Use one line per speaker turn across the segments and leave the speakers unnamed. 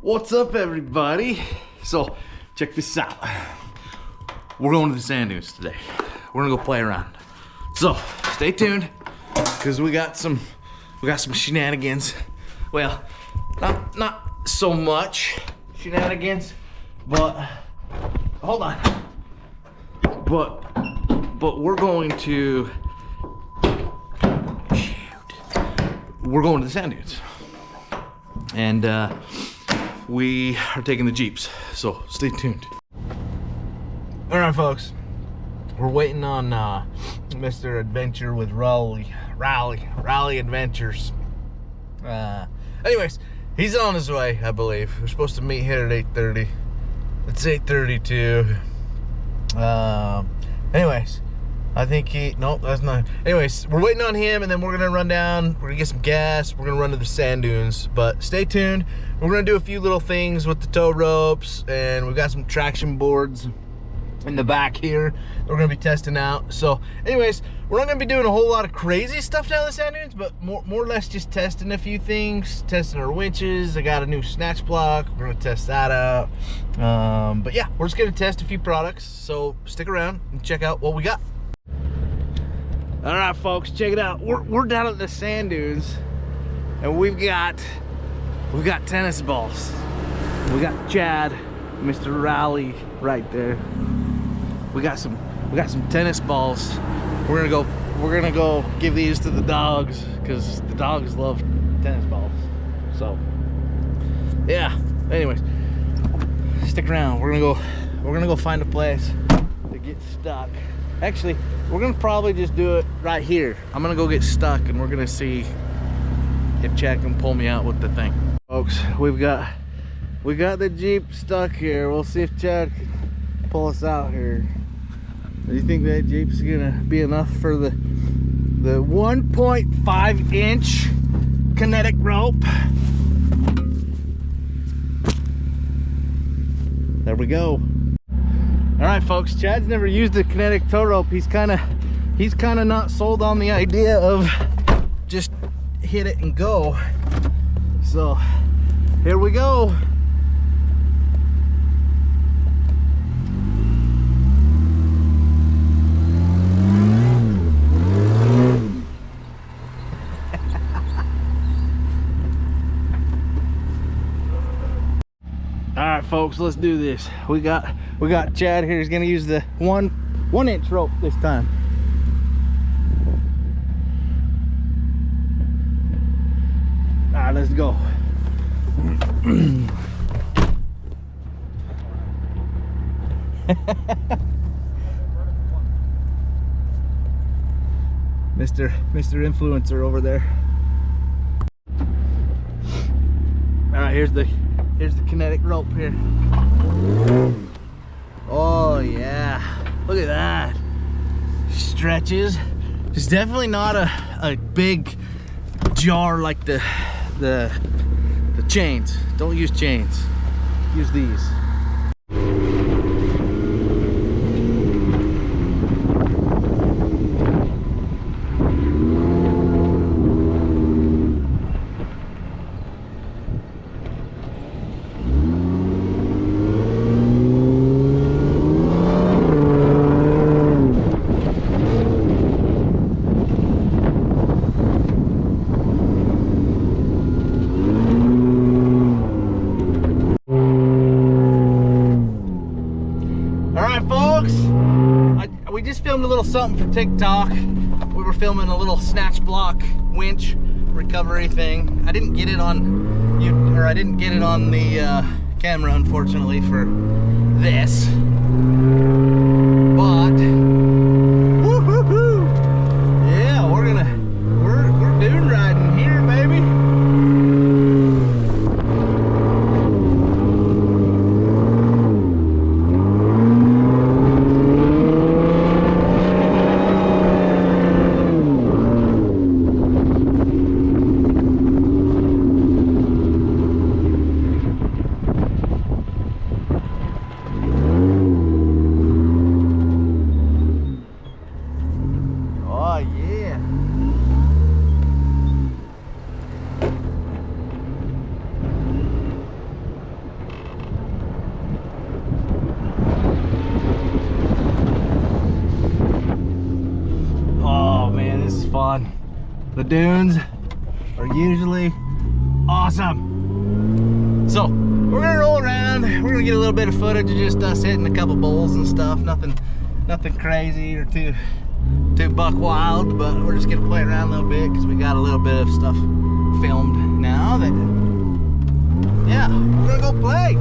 What's up, everybody? So check this out. We're going to the sand dunes today. We're gonna go play around. So stay tuned, because we got some shenanigans. Well, not so much shenanigans, but hold on. But we're going to we're going to the sand dunes, and we are taking the Jeeps, so stay tuned. All right, folks, we're waiting on Mr. Adventure with Raleigh Adventures. Anyways, he's on his way, I believe. We're supposed to meet here at 8:30. It's 8:32. Anyways, I think nope, that's not. Anyways, we're waiting on him, and then we're gonna run down. We're gonna get some gas. We're gonna run to the sand dunes. But stay tuned. We're gonna do a few little things with the tow ropes, and we've got some traction boards in the back here that we're gonna be testing out. So anyways, we're not gonna be doing a whole lot of crazy stuff down the sand dunes, but more or less just testing a few things, testing our winches. I got a new snatch block. We're gonna test that out. But yeah, we're just gonna test a few products. So stick around and check out what we got. All right, folks, check it out. We're down at the sand dunes, and we've got tennis balls. We got Chad, Mr. Raleigh, right there. We got some tennis balls. We're gonna go give these to the dogs, because the dogs love tennis balls. So yeah. Anyways, stick around. We're gonna go find a place to get stuck. Actually, we're gonna probably just do it right here. I'm gonna go get stuck, and we're gonna see if Chad can pull me out with the thing. Folks, we got the Jeep stuck here. We'll see if Chad can pull us out here. Do you think that Jeep's gonna be enough for the 1.5-inch Kinetic rope? There we go. All right, folks, Chad's never used a Kinetic tow rope. He's kind of not sold on the idea of just hit it and go. So here we go. All right, folks, let's do this. We got Chad here. He's gonna use the 1-inch rope this time. All right, let's go. Mr. Influencer over there. All right, here's the Kinetic rope here. Oh yeah, look at that. Stretches. It's definitely not a big jar like the chains. Don't use chains. Use these. We just filmed a little something for TikTok. We were filming a little snatch block winch recovery thing. I didn't get it on the camera, unfortunately, for this. But woo-hoo-hoo! Yeah, we're dune riding here, baby. The dunes are usually awesome. So we're gonna roll around. We're gonna get a little bit of footage of just us hitting a couple bowls and stuff. Nothing crazy or too buck wild, but we're just gonna play around a little bit because we got a little bit of stuff filmed now that, yeah, we're gonna go play.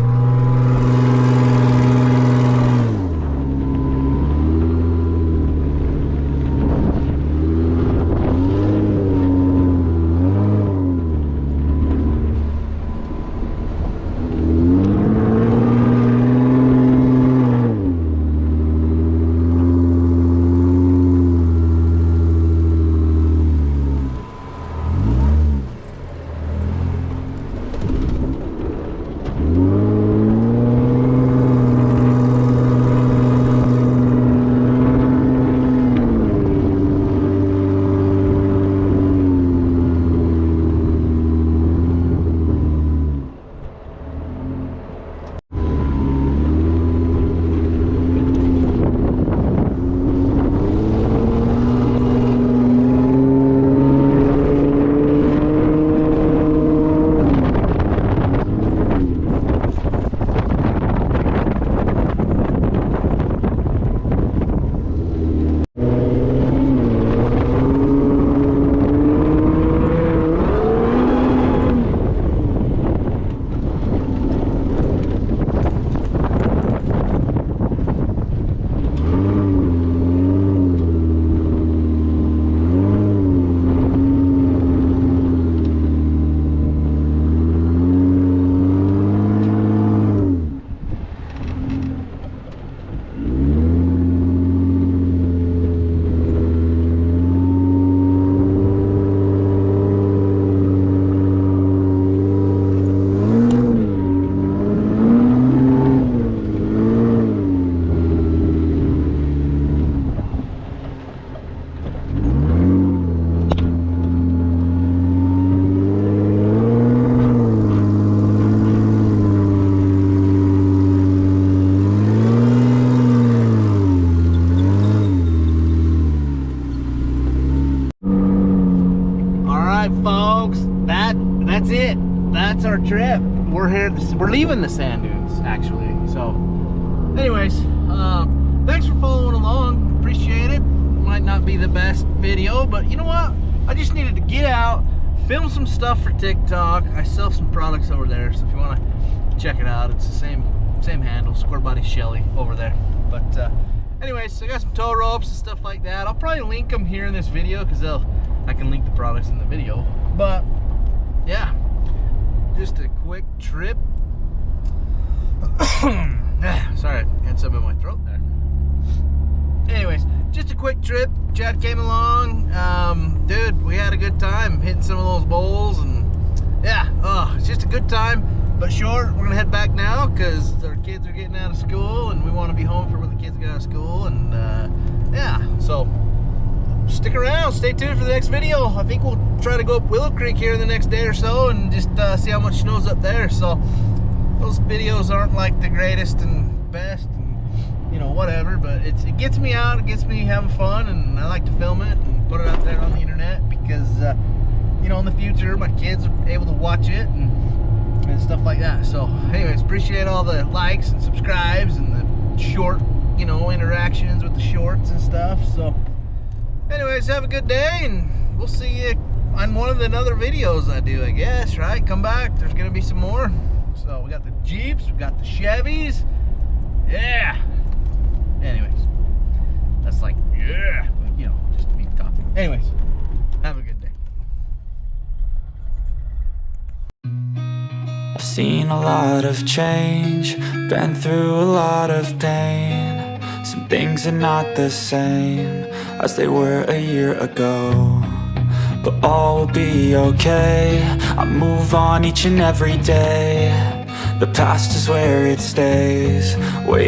Folks, that's it. That's our trip. We're leaving the sand dunes, actually. So anyways, thanks for following along. Appreciate it. Might not be the best video, but you know what, I just needed to get out, film some stuff for TikTok. I sell some products over there, so if you want to check it out, it's the same handle, Square Body Shelly, over there. But anyways, I got some tow ropes and stuff like that. I'll probably link them here in this video because I can link the products in the video. But yeah, just a quick trip. Sorry, I had something in my throat there. Anyways, just a quick trip. Chad came along. Dude, we had a good time hitting some of those bowls, and yeah, it's just a good time. But short, we're gonna head back now because our kids are getting out of school, and we want to be home for when the kids get out of school. And yeah, so stick around, stay tuned for the next video. I think we'll try to go up Willow Creek here in the next day or so and just see how much snow's up there. So those videos aren't like the greatest and best, and you know, whatever, but it gets me out, it gets me having fun, and I like to film it and put it out there on the internet because you know, in the future my kids are able to watch it and stuff like that. So anyways, appreciate all the likes and subscribes and the short, you know, interactions with the shorts and stuff. So anyways, have a good day, and we'll see you on one of the other videos I do, I guess, right? Come back, there's gonna be some more. So we got the Jeeps, we got the Chevys, yeah. Anyways, that's like, yeah, you know, just me talking. Anyways, have a good day.
I've seen a lot of change, been through a lot of pain. Some things are not the same as they were a year ago, but all will be okay. I move on each and every day. The past is where it stays, way